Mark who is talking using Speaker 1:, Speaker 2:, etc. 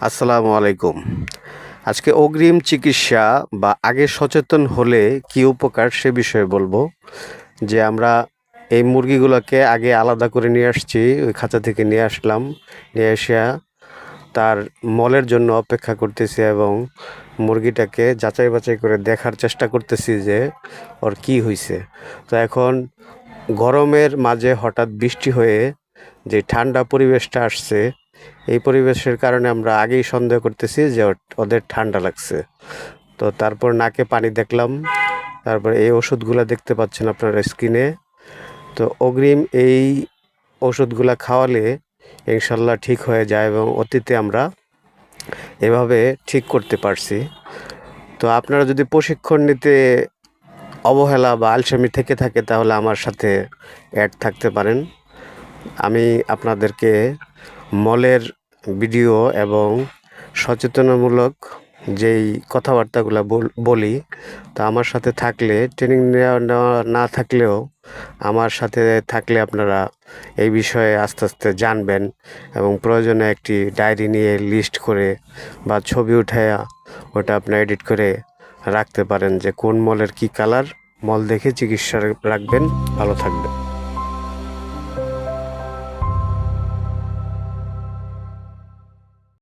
Speaker 1: আসসালামু আলাইকুম। আজকে অগ্রিম চিকিৎসা বা আগে সচেতন হলে কী উপকার সে বিষয়ে বলবো। যে আমরা এই মুরগিগুলোকে আগে আলাদা করে নিয়ে আসছি, ওই খাঁচা থেকে নিয়ে আসলাম, নিয়ে এসে তার মলের জন্য অপেক্ষা করতেছি এবং মুরগিটাকে যাচাই বাছাই করে দেখার চেষ্টা করতেছি যে ওর কী হইছে। তো এখন গরমের মাঝে হঠাৎ বৃষ্টি হয়ে যে ঠান্ডা পরিবেশটা আসছে, এই পরিবেশের কারণে আমরা আগেই সন্দেহ করতেছি যে ওদের ঠান্ডা লাগছে। তো তারপর নাকে পানি দেখলাম, তারপর এই ওষুধগুলো দেখতে পাচ্ছেন আপনার স্ক্রিনে। তো অগ্রিম এই ওষুধগুলা খাওয়ালে ইনশাল্লাহ ঠিক হয়ে যায় এবং অতীতে আমরা এভাবে ঠিক করতে পারছি। তো আপনারা যদি প্রশিক্ষণ নিতে অবহেলা বা আলসেমি থেকে থাকে তাহলে আমার সাথে অ্যাড থাকতে পারেন। আমি আপনাদেরকে মলের ভিডিও এবং সচেতনামূলক যেই কথাবার্তাগুলো বলি, তা আমার সাথে থাকলে ট্রেনিং নেওয়া না থাকলেও আমার সাথে থাকলে আপনারা এই বিষয়ে আস্তে আস্তে জানবেন এবং প্রয়োজনে একটি ডায়েরি নিয়ে লিস্ট করে বা ছবি উঠায়া ওটা আপনি এডিট করে রাখতে পারেন যে কোন মলের কী কালার। মল দেখে চিকিৎসা রাখবেন। ভালো থাকবেন।